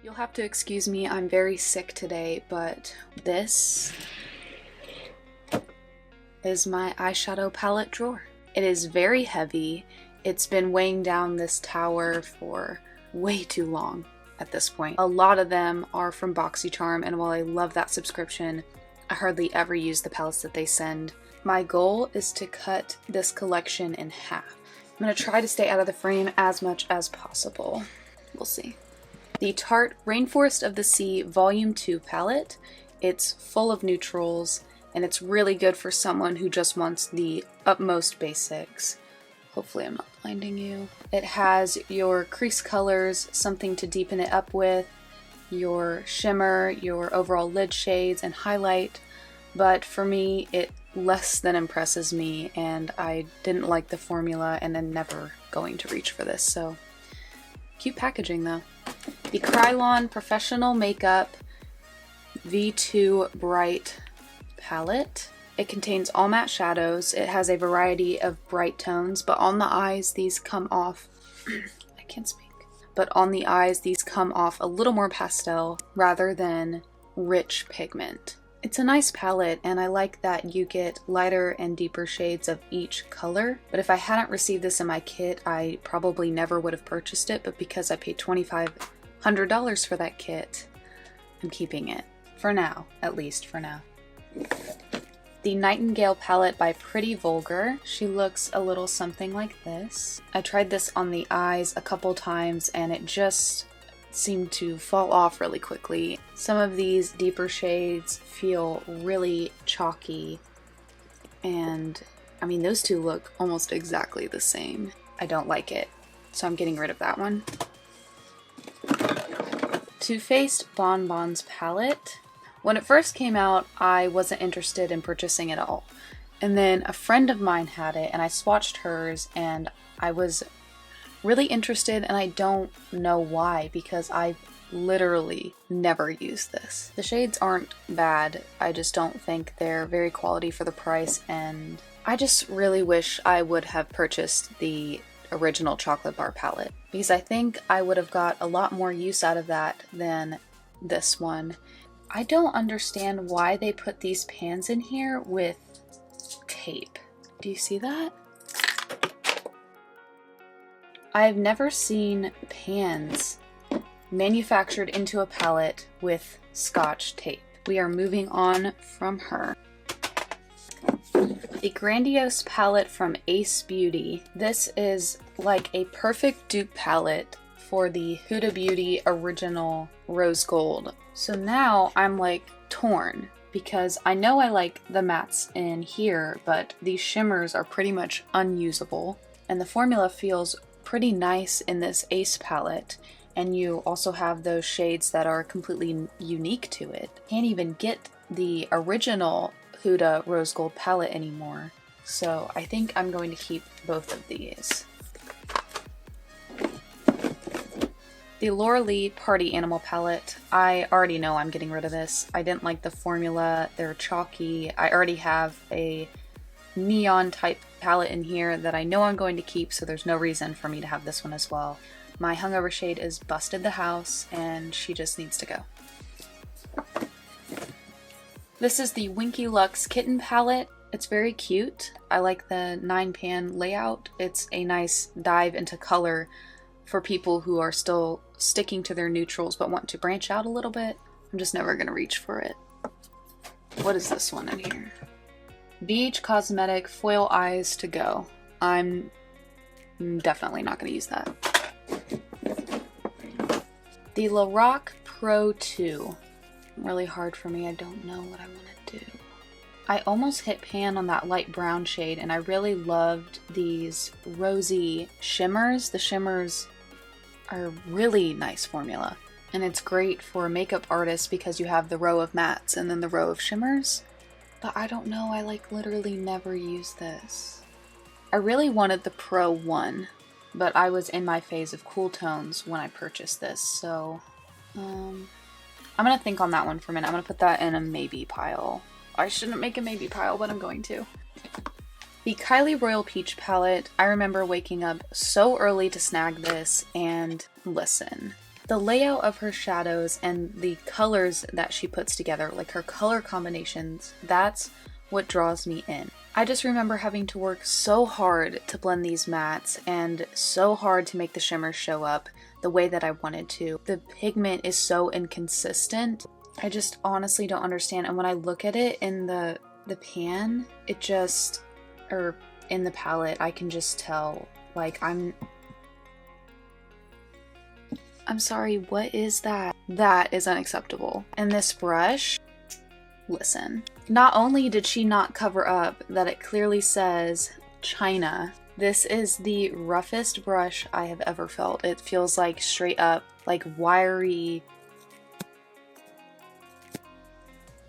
You'll have to excuse me, I'm very sick today, but this is my eyeshadow palette drawer. It is very heavy. It's been weighing down this tower for way too long at this point. A lot of them are from BoxyCharm, and while I love that subscription, I hardly ever use the palettes that they send. My goal is to cut this collection in half. I'm going to try to stay out of the frame as much as possible. We'll see. The Tarte Rainforest of the Sea Volume 2 palette. It's full of neutrals, and it's really good for someone who just wants the utmost basics. Hopefully I'm not blinding you. It has your crease colors, something to deepen it up with, your shimmer, your overall lid shades, and highlight. But for me, it less than impresses me, and I didn't like the formula, and I'm never going to reach for this, so cute packaging though. The Krylon Professional Makeup V2 Bright palette. It contains all matte shadows. It has a variety of bright tones, but on the eyes these come off I can't speak. But on the eyes these come off a little more pastel rather than rich pigment. It's a nice palette, and I like that you get lighter and deeper shades of each color, but if I hadn't received this in my kit, I probably never would have purchased it, but because I paid $2,500 for that kit, I'm keeping it. For now, at least for now. The Nightingale palette by Pretty Vulgar. She looks a little something like this. I tried this on the eyes a couple times, and it just seem to fall off really quickly. Some of these deeper shades feel really chalky, and I mean those two look almost exactly the same. I don't like it, so I'm getting rid of that one. Too Faced Bon Bons palette. When it first came out, I wasn't interested in purchasing it at all, and then a friend of mine had it and I swatched hers and I was really interested, and I don't know why because I've literally never used this. The shades aren't bad, I just don't think they're very quality for the price, and I just really wish I would have purchased the original chocolate bar palette because I think I would have got a lot more use out of that than this one. I don't understand why they put these pans in here with tape. Do you see that? I've never seen pans manufactured into a palette with Scotch tape. We are moving on from her. The Grandiose palette from Ace Beauty. This is like a perfect dupe palette for the Huda Beauty original rose gold. So now I'm like torn because I know I like the mattes in here, but these shimmers are pretty much unusable, and the formula feels pretty nice in this Ace palette, and you also have those shades that are completely unique to it. Can't even get the original Huda Rose Gold palette anymore, so I think I'm going to keep both of these. The Laura Lee Party Animal palette. I already know I'm getting rid of this. I didn't like the formula. They're chalky. I already have a neon type palette in here that I know I'm going to keep, so there's no reason for me to have this one as well. My hungover shade is Busted the House, and she just needs to go. This is the Winky Lux Kitten palette. It's very cute. I like the 9-pan layout. It's a nice dive into color for people who are still sticking to their neutrals but want to branch out a little bit. I'm just never gonna reach for it. What is this one in here? BH Cosmetic Foil Eyes to Go. I'm definitely not going to use that. The Lorac Pro 2. Really hard for me. I don't know what I want to do. I almost hit pan on that light brown shade, and I really loved these rosy shimmers. The shimmers are a really nice formula, and it's great for a makeup artist because you have the row of mattes and then the row of shimmers. But I don't know, I like literally never use this. I really wanted the Pro 1, but I was in my phase of cool tones when I purchased this, so I'm gonna think on that one for a minute. I'm gonna put that in a maybe pile. I shouldn't make a maybe pile, but I'm going to. The Kylie Royal Peach palette, I remember waking up so early to snag this, and listen, The layout of her shadows and the colors that she puts together, like her color combinations, that's what draws me in. I just remember having to work so hard to blend these mattes and so hard to make the shimmers show up the way that I wanted to. The pigment is so inconsistent. I just honestly don't understand. And when I look at it in the pan, it just, or in the palette, I can just tell, like, I'm sorry, what is that? That is unacceptable. And this brush, listen. Not only did she not cover up that it clearly says China, this is the roughest brush I have ever felt. It feels like straight up, like wiry.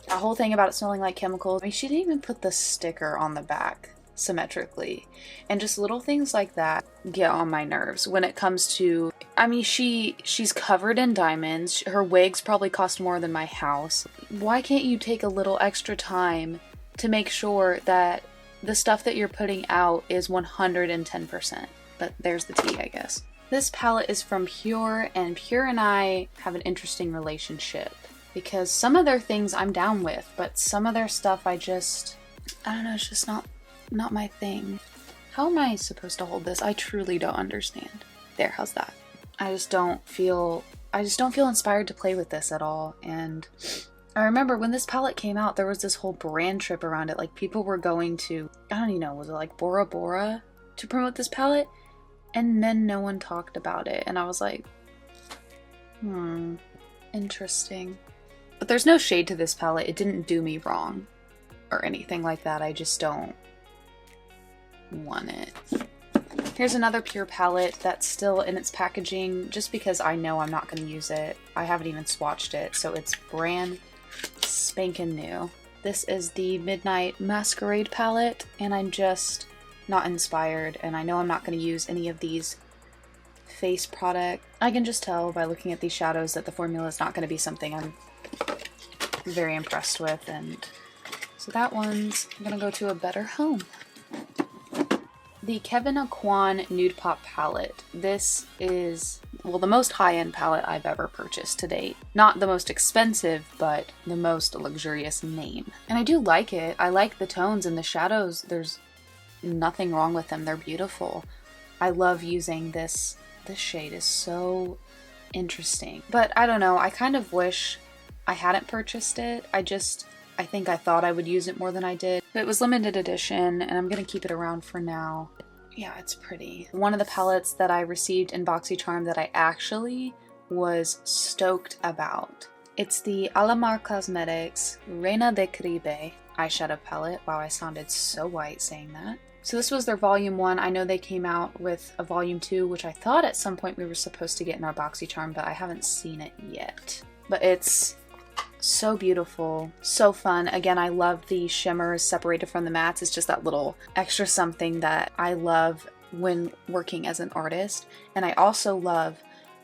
The whole thing about it smelling like chemicals. I mean, she didn't even put the sticker on the back symmetrically. And just little things like that get on my nerves when it comes to, I mean, she's covered in diamonds. Her wigs probably cost more than my house. Why can't you take a little extra time to make sure that the stuff that you're putting out is 110%? But there's the tea, I guess. This palette is from Pure, and Pure and I have an interesting relationship because some of their things I'm down with, but some of their stuff I don't know, it's just not my thing. How am I supposed to hold this? I truly don't understand. There, how's that? I just don't feel inspired to play with this at all. And I remember when this palette came out, there was this whole brand trip around it. Like, people were going to, I don't even know, was it like Bora Bora to promote this palette? And then no one talked about it. And I was like, interesting. But there's no shade to this palette. It didn't do me wrong or anything like that. I just don't want it. Here's another Pure palette that's still in its packaging just because I know I'm not going to use it. I haven't even swatched it, so it's brand spanking new. This is the Midnight Masquerade palette, and I'm just not inspired, and I know I'm not going to use any of these face products. I can just tell by looking at these shadows that the formula is not going to be something I'm very impressed with, and so that one's going to go to a better home. The Kevyn Aucoin Nude Pop palette. This is, well, the most high-end palette I've ever purchased to date. Not the most expensive, but the most luxurious name. And I do like it. I like the tones and the shadows. There's nothing wrong with them. They're beautiful. I love using this. This shade is so interesting. But I don't know. I kind of wish I hadn't purchased it. I think I thought I would use it more than I did. But it was limited edition, and I'm going to keep it around for now. Yeah, it's pretty. One of the palettes that I received in BoxyCharm that I actually was stoked about. It's the Alamar Cosmetics Reina de Caribe eyeshadow palette. Wow, I sounded so white saying that. So this was their volume 1. I know they came out with a volume 2, which I thought at some point we were supposed to get in our BoxyCharm, but I haven't seen it yet. But it's so beautiful, so fun. Again, I love the shimmers separated from the mattes. It's just that little extra something that I love when working as an artist. And I also love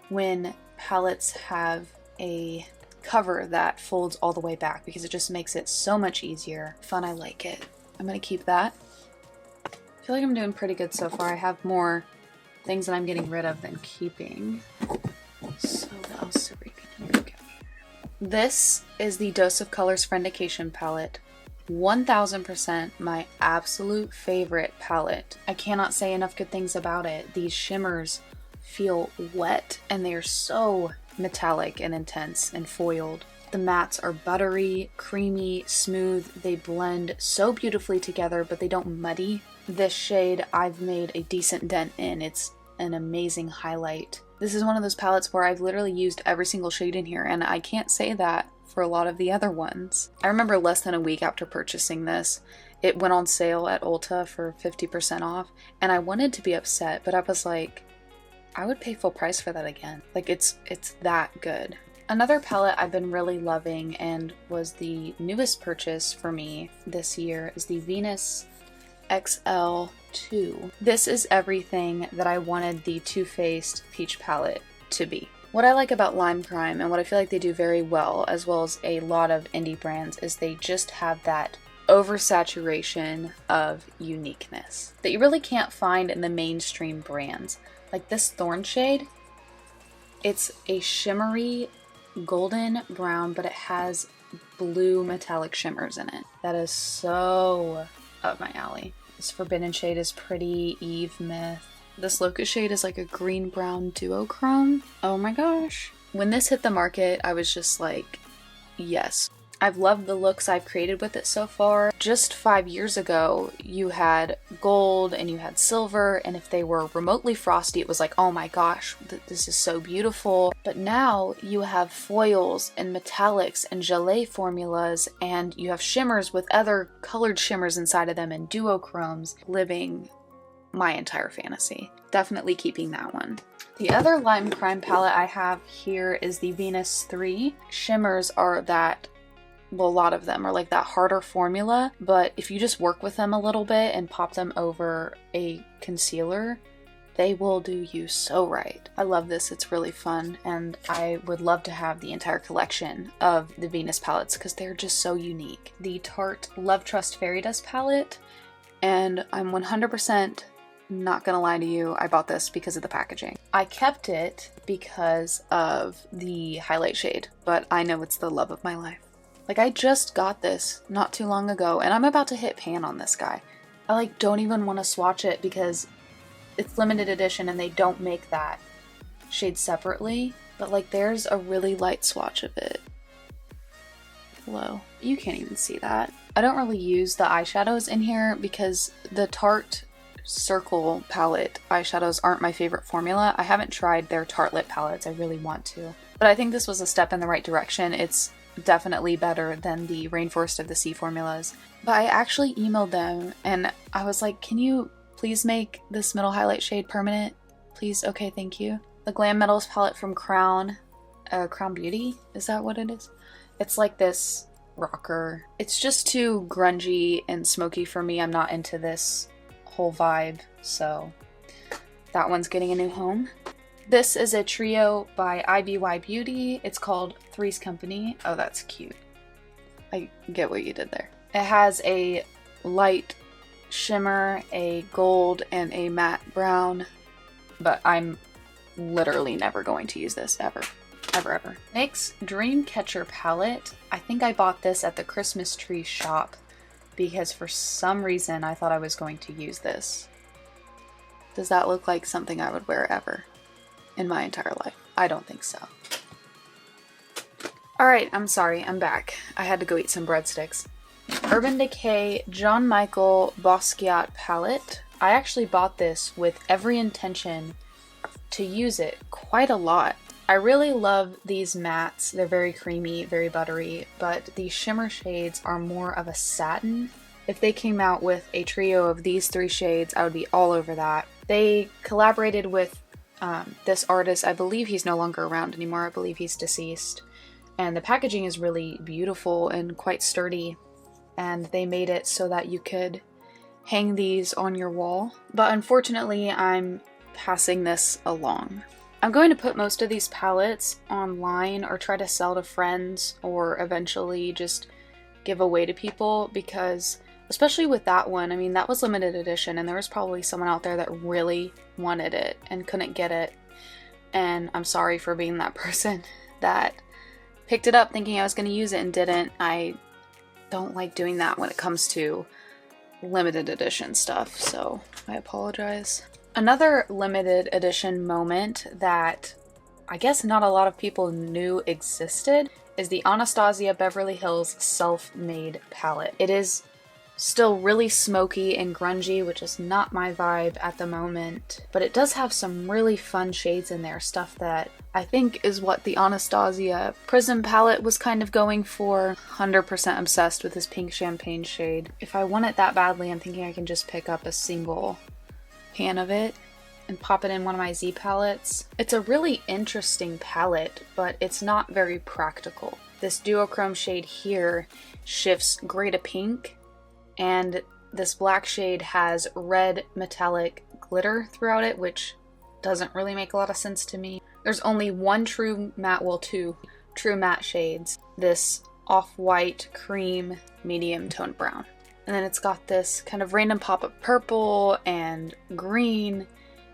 when palettes have a cover that folds all the way back because it just makes it so much easier. Fun, I like it. I'm gonna keep that. I feel like I'm doing pretty good so far. I have more things that I'm getting rid of than keeping. So what else are we gonna look at? This is the Dose of Colors Friendication palette. 1000% my absolute favorite palette. I cannot say enough good things about it. These shimmers feel wet and they are so metallic and intense and foiled. The mattes are buttery, creamy, smooth. They blend so beautifully together, but they don't muddy. This shade I've made a decent dent in. It's an amazing highlight. This is one of those palettes where I've literally used every single shade in here, and I can't say that for a lot of the other ones. I remember less than a week after purchasing this, it went on sale at Ulta for 50% off, and I wanted to be upset, but I was like, I would pay full price for that again. Like, it's that good. Another palette I've been really loving and was the newest purchase for me this year is the Venus XL2. This is everything that I wanted the Too Faced Peach palette to be. What I like about Lime Crime and what I feel like they do very well, as well as a lot of indie brands, is they just have that oversaturation of uniqueness that you really can't find in the mainstream brands. Like this Thorn shade, It's a shimmery golden brown, but it has blue metallic shimmers in it. That is so up my alley. This Forbidden shade is pretty. Eve Myth. This Locust shade is like a green brown duochrome. Oh my gosh. When this hit the market, I was just like, yes. I've loved the looks I've created with it so far. Just 5 years ago, you had gold and you had silver, and if they were remotely frosty, it was like, oh my gosh, this is so beautiful. But now you have foils and metallics and gelée formulas, and you have shimmers with other colored shimmers inside of them and duochromes, living my entire fantasy. Definitely keeping that one. The other Lime Crime palette I have here is the Venus 3. Shimmers are that, well, a lot of them are like that harder formula, but if you just work with them a little bit and pop them over a concealer, they will do you so right. I love this, it's really fun, and I would love to have the entire collection of the Venus palettes because they're just so unique. The Tarte Love Trust Fairy Dust palette, and I'm 100% not gonna lie to you, I bought this because of the packaging. I kept it because of the highlight shade, but I know it's the love of my life. Like, I just got this not too long ago, and I'm about to hit pan on this guy. I like don't even want to swatch it because it's limited edition and they don't make that shade separately, but like there's a really light swatch of it. Hello. You can't even see that. I don't really use the eyeshadows in here because the Tarte Circle palette eyeshadows aren't my favorite formula. I haven't tried their Tartelette palettes. I really want to. But I think this was a step in the right direction. It's definitely better than the Rainforest of the Sea formulas. But I actually emailed them and I was like, can you please make this middle highlight shade permanent? Please? Okay, thank you. The Glam Metals palette from Crown Beauty? Is that what it is? It's like this rocker. It's just too grungy and smoky for me. I'm not into this whole vibe, so that one's getting a new home. This is a trio by IBY Beauty. It's called Three's Company. Oh, that's cute. I get what you did there. It has a light shimmer, a gold, and a matte brown, but I'm literally never going to use this ever. Ever. NYX Dreamcatcher palette. I think I bought this at the Christmas tree shop because for some reason I thought I was going to use this. Does that look like something I would wear ever in my entire life? I don't think so. Alright, I'm sorry, I'm back. I had to go eat some breadsticks. Urban Decay John Michael Basquiat palette. I actually bought this with every intention to use it quite a lot. I really love these mattes. They're very creamy, very buttery, but the shimmer shades are more of a satin. If they came out with a trio of these 3 shades, I would be all over that. They collaborated with this artist. I believe he's no longer around anymore. I believe he's deceased. And the packaging is really beautiful and quite sturdy. And they made it so that you could hang these on your wall. But unfortunately, I'm passing this along. I'm going to put most of these palettes online or try to sell to friends or eventually just give away to people because, especially with that one, I mean, that was limited edition and there was probably someone out there that really wanted it and couldn't get it. And I'm sorry for being that person that picked it up thinking I was going to use it and didn't. I don't like doing that when it comes to limited edition stuff, so I apologize. Another limited edition moment that I guess not a lot of people knew existed is the Anastasia Beverly Hills Self-Made palette. It is still really smoky and grungy, which is not my vibe at the moment, but it does have some really fun shades in there, stuff that I think is what the Anastasia Prism palette was kind of going for. 100% obsessed with this pink champagne shade. If I want it that badly, I'm thinking I can just pick up a single pan of it and pop it in one of my Z palettes. It's a really interesting palette, but it's not very practical. This duochrome shade here shifts gray to pink, and this black shade has red metallic glitter throughout it, which doesn't really make a lot of sense to me. There's only one true matte, well, 2 true matte shades. This off-white, cream, medium toned brown. And then it's got this kind of random pop of purple and green.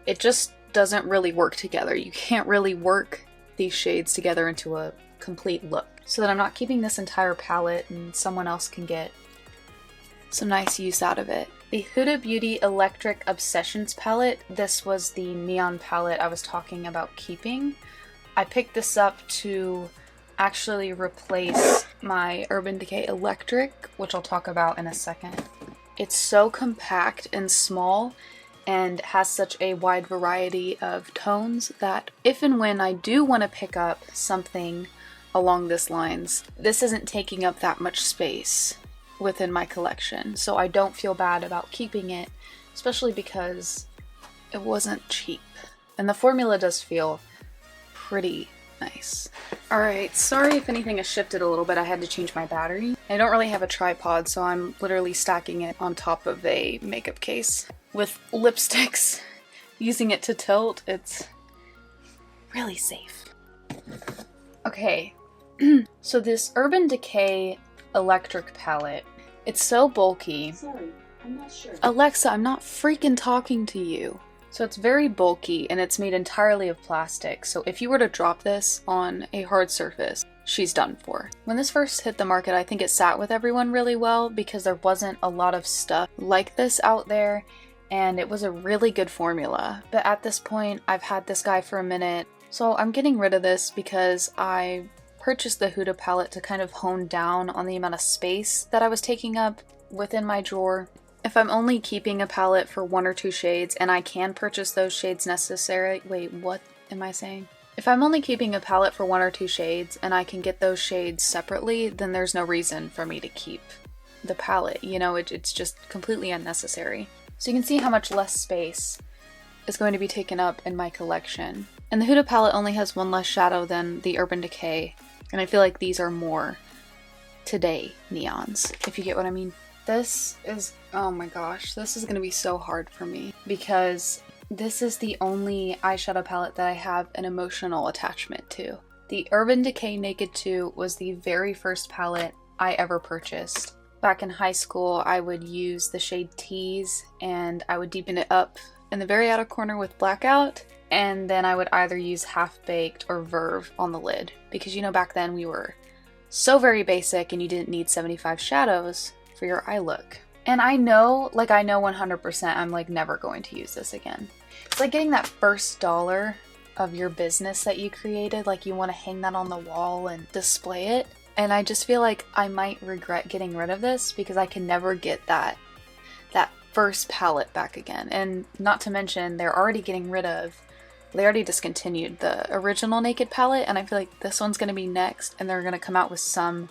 It just doesn't really work together. You can't really work these shades together into a complete look so that I'm not keeping this entire palette and someone else can get some nice use out of it. The Huda Beauty Electric Obsessions palette, this was the neon palette I was talking about keeping. I picked this up to actually replace my Urban Decay Electric, which I'll talk about in a second. It's so compact and small and has such a wide variety of tones that if and when I do want to pick up something along this lines, this isn't taking up that much space within my collection, so I don't feel bad about keeping it, especially because it wasn't cheap. And the formula does feel pretty nice. Alright, sorry if anything has shifted a little bit, I had to change my battery. I don't really have a tripod, so I'm literally stacking it on top of a makeup case with lipsticks. Using it to tilt, it's really safe. Okay, so this Urban Decay Electric palette, it's so bulky. Sorry, I'm not sure. Alexa, I'm not freaking talking to you. So it's very bulky and it's made entirely of plastic, so if you were to drop this on a hard surface, she's done for. When this first hit the market, I think it sat with everyone really well because there wasn't a lot of stuff like this out there, and it was a really good formula. But at this point, I've had this guy for a minute, so I'm getting rid of this because I purchased the Huda palette to kind of hone down on the amount of space that I was taking up within my drawer. If I'm only keeping a palette for 1 or 2 shades and I can purchase those shades necessary— wait, what am I saying? If I'm only keeping a palette for 1 or 2 shades and I can get those shades separately, then there's no reason for me to keep the palette. You know, it's just completely unnecessary. So you can see how much less space is going to be taken up in my collection. And the Huda palette only has 1 less shadow than the Urban Decay, and I feel like these are more today neons, if you get what I mean. This is, oh my gosh, this is going to be so hard for me because this is the only eyeshadow palette that I have an emotional attachment to. The Urban Decay Naked 2 was the very first palette I ever purchased. Back in high school, I would use the shade Tease and I would deepen it up in the very outer corner with Blackout, and then I would either use Half Baked or Verve on the lid because, you know, back then we were so very basic and you didn't need 75 shadows for your eye look. And I know 100% I'm like never going to use this again. It's like getting that first dollar of your business that you created, like you want to hang that on the wall and display it. And I just feel like I might regret getting rid of this because I can never get that first palette back again. And not to mention they already discontinued the original Naked palette, and I feel like this one's going to be next and they're going to come out with some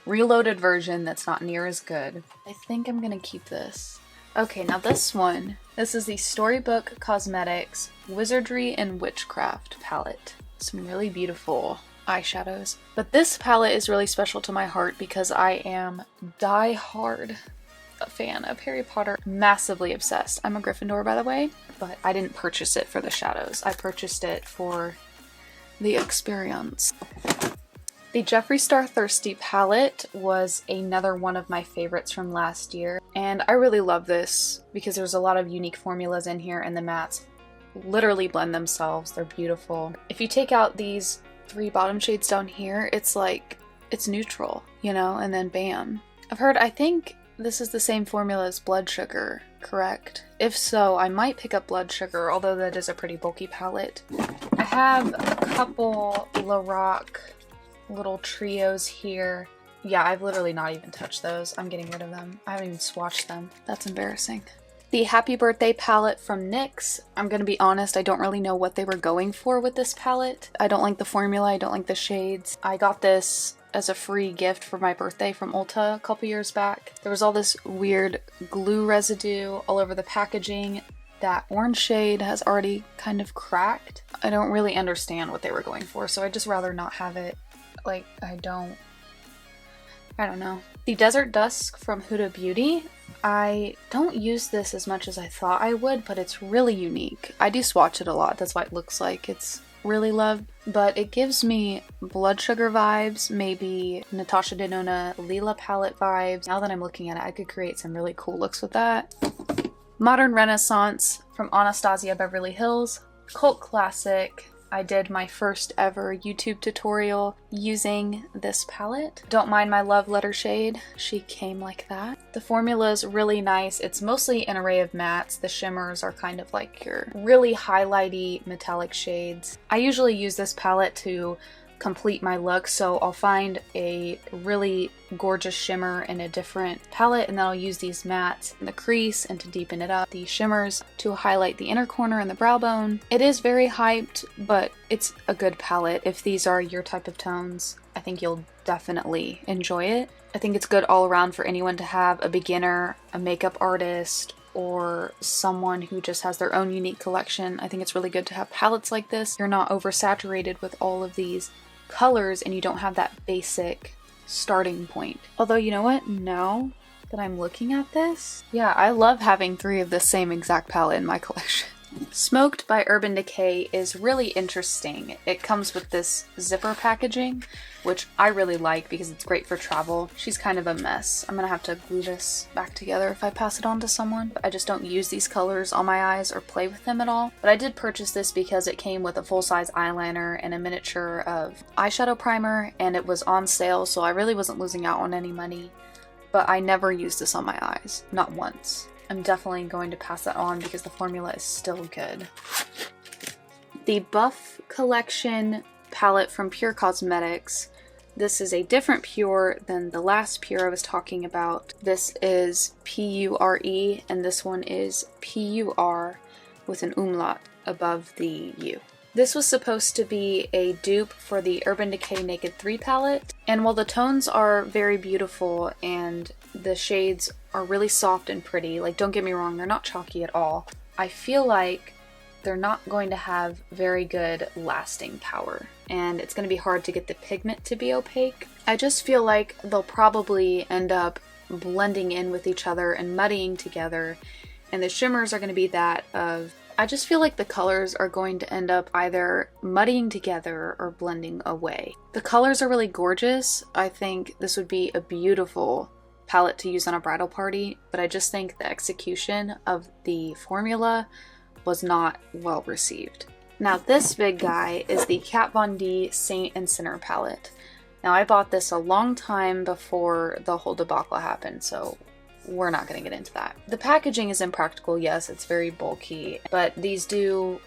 reloaded version that's not near as good. I think I'm gonna keep this. Okay, now this one. This is the Storybook Cosmetics Wizardry and Witchcraft palette. Some really beautiful eyeshadows. But this palette is really special to my heart because I am die-hard a fan of Harry Potter. Massively obsessed. I'm a Gryffindor, by the way, but I didn't purchase it for the shadows. I purchased it for the experience. The Jeffree Star Thirsty palette was another one of my favorites from last year, and I really love this because there's a lot of unique formulas in here and the mattes literally blend themselves. They're beautiful. If you take out these 3 bottom shades down here, it's like, it's neutral, you know, and then bam. I think this is the same formula as Blood Sugar, correct? If so, I might pick up Blood Sugar, although that is a pretty bulky palette. I have a couple Lorac little trios here. Yeah, I've literally not even touched those. I'm getting rid of them. I haven't even swatched them. That's embarrassing. The Happy Birthday palette from NYX. I'm gonna be honest, I don't really know what they were going for with this palette. I don't like the formula, I don't like the shades. I got this as a free gift for my birthday from Ulta a couple years back. There was all this weird glue residue all over the packaging. That orange shade has already kind of cracked. I don't really understand what they were going for, so I'd just rather not have it. Like, I don't know. The Desert Dusk from Huda Beauty. I don't use this as much as I thought I would, but it's really unique. I do swatch it a lot, that's why it looks like it's really loved. But it gives me Blood Sugar vibes, maybe Natasha Denona Lila palette vibes. Now that I'm looking at it, I could create some really cool looks with that. Modern Renaissance from Anastasia Beverly Hills. Cult classic. I did my first ever YouTube tutorial using this palette. Don't mind my love letter shade. She came like that. The formula is really nice. It's mostly an array of mattes. The shimmers are kind of like your really highlighty metallic shades. I usually use this palette to complete my look, so I'll find a really gorgeous shimmer in a different palette, and then I'll use these mattes in the crease and to deepen it up, the shimmers to highlight the inner corner and the brow bone. It is very hyped, but it's a good palette. If these are your type of tones, I think you'll definitely enjoy it. I think it's good all around for anyone to have, a beginner, a makeup artist, or someone who just has their own unique collection. I think it's really good to have palettes like this. You're not oversaturated with all of these colors and you don't have that basic starting point. Although, you know what? Now that I'm looking at this, yeah, I love having 3 of the same exact palette in my collection. Smoked by Urban Decay is really interesting. It comes with this zipper packaging, which I really like because it's great for travel. She's kind of a mess. I'm gonna have to glue this back together if I pass it on to someone. I just don't use these colors on my eyes or play with them at all. But I did purchase this because it came with a full-size eyeliner and a miniature of eyeshadow primer, and it was on sale, so I really wasn't losing out on any money. But I never used this on my eyes, not once. I'm definitely going to pass that on because the formula is still good. The Buff Collection palette from Pure Cosmetics. This is a different Pure than the last Pure I was talking about. This is P-U-R-E and this one is P-U-R with an umlaut above the U. This was supposed to be a dupe for the Urban Decay Naked 3 palette, and while the tones are very beautiful and the shades are really soft and pretty, like don't get me wrong, they're not chalky at all, I feel like they're not going to have very good lasting power, and it's going to be hard to get the pigment to be opaque. I just feel like they'll probably end up blending in with each other and muddying together, and the shimmers are going to be that of, I just feel like the colors are going to end up either muddying together or blending away. The colors are really gorgeous. I think this would be a beautiful palette to use on a bridal party, but I just think the execution of the formula was not well received. Now this big guy is the Kat Von D Saint and Sinner palette. Now I bought this a long time before the whole debacle happened, so we're not going to get into that. The packaging is impractical, yes, it's very bulky, but these do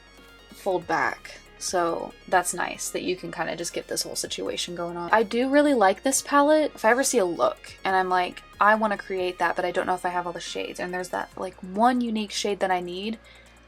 fold back, so that's nice that you can kind of just get this whole situation going on. I do really like this palette. If I ever see a look and I'm like, I want to create that, but I don't know if I have all the shades, and there's that like one unique shade that I need,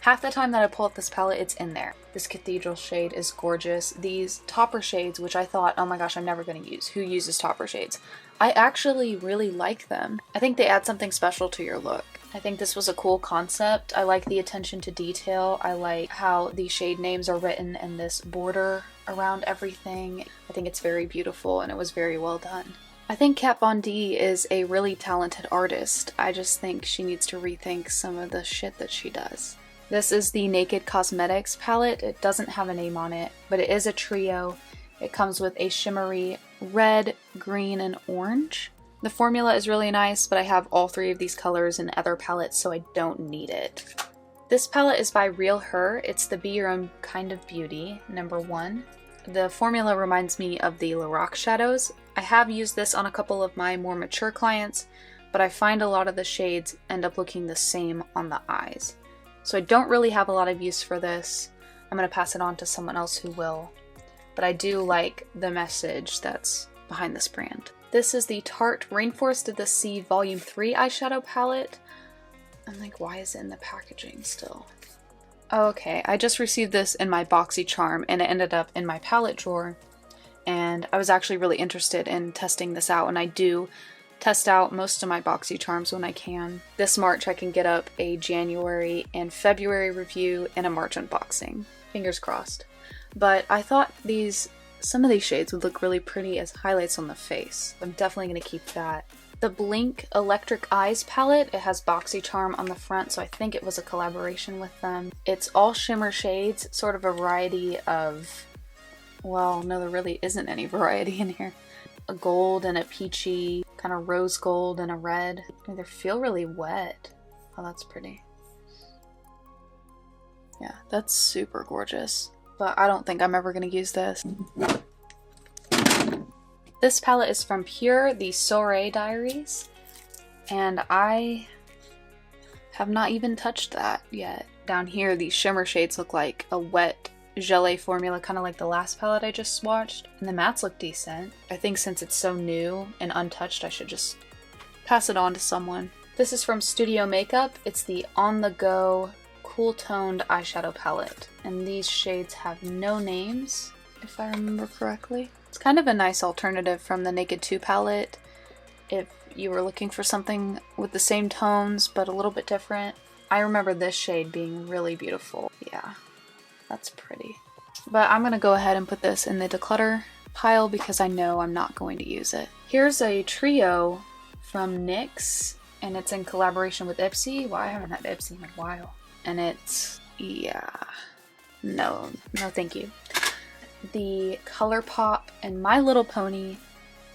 half the time that I pull up this palette, it's in there. This Cathedral shade is gorgeous. These topper shades, which I thought, oh my gosh, I'm never going to use. Who uses topper shades? I actually really like them. I think they add something special to your look. I think this was a cool concept. I like the attention to detail. I like how the shade names are written in this border around everything. I think it's very beautiful and it was very well done. I think Kat Von D is a really talented artist. I just think she needs to rethink some of the shit that she does. This is the Naked Cosmetics palette. It doesn't have a name on it, but it is a trio. It comes with a shimmery red, green, and orange. The formula is really nice, but I have all 3 of these colors in other palettes, so I don't need it. This palette is by Real Her. It's the Be Your Own Kind of Beauty, #1. The formula reminds me of the Lorac shadows. I have used this on a couple of my more mature clients, but I find a lot of the shades end up looking the same on the eyes. So I don't really have a lot of use for this. I'm going to pass it on to someone else who will. But I do like the message that's behind this brand. This is the Tarte Rainforest of the Sea Volume 3 eyeshadow palette. I'm like, why is it in the packaging still? Okay, I just received this in my BoxyCharm and it ended up in my palette drawer. And I was actually really interested in testing this out, and I do test out most of my BoxyCharms when I can. This March I can get up a January and February review and a March unboxing. Fingers crossed. But I thought some of these shades would look really pretty as highlights on the face. I'm definitely going to keep that. The Blink Electric Eyes palette, it has BoxyCharm on the front, so I think it was a collaboration with them. It's all shimmer shades, sort of a variety of, well, no, there really isn't any variety in here. A gold and a peachy, kind of rose gold and a red. They feel really wet. Oh, that's pretty. Yeah, that's super gorgeous. but I don't think I'm ever going to use this. This palette is from Pure, the Soiree Diaries, and I have not even touched that yet. Down here, these shimmer shades look like a wet gelée formula, kind of like the last palette I just swatched, and the mattes look decent. I think since it's so new and untouched, I should just pass it on to someone. This is from Studio Makeup. It's the On The Go Cool Toned Eyeshadow Palette, and these shades have no names, if I remember correctly. It's kind of a nice alternative from the Naked 2 palette if you were looking for something with the same tones but a little bit different. I remember this shade being really beautiful. Yeah, that's pretty. But I'm gonna go ahead and put this in the declutter pile because I know I'm not going to use it. Here's a trio from NYX, and it's in collaboration with Ipsy. Well, I haven't had Ipsy in a while. And it's, yeah, no thank you. The ColourPop and My Little Pony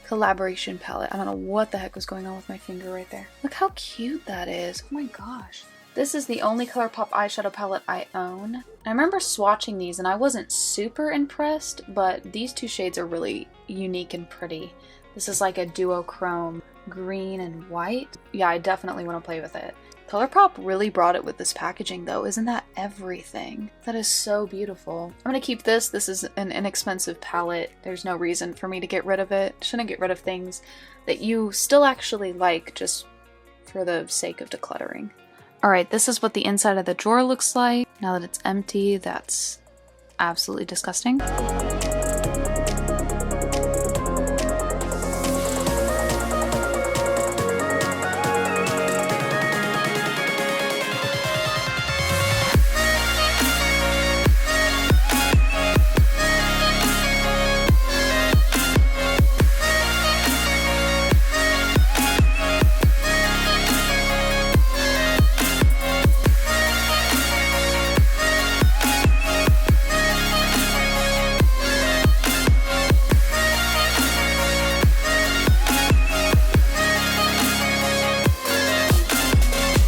collaboration palette. I don't know what the heck was going on with my finger right there. Look how cute that is. Oh my gosh. This is the only ColourPop eyeshadow palette I own. I remember swatching these and I wasn't super impressed, but these two shades are really unique and pretty. This is like a duochrome green and white. Yeah, I definitely want to play with it. ColourPop really brought it with this packaging though. Isn't that everything? That is so beautiful. I'm gonna keep this. This is an inexpensive palette. There's no reason for me to get rid of it. Shouldn't get rid of things that you still actually like just for the sake of decluttering. Alright, this is what the inside of the drawer looks like. Now that it's empty, that's absolutely disgusting.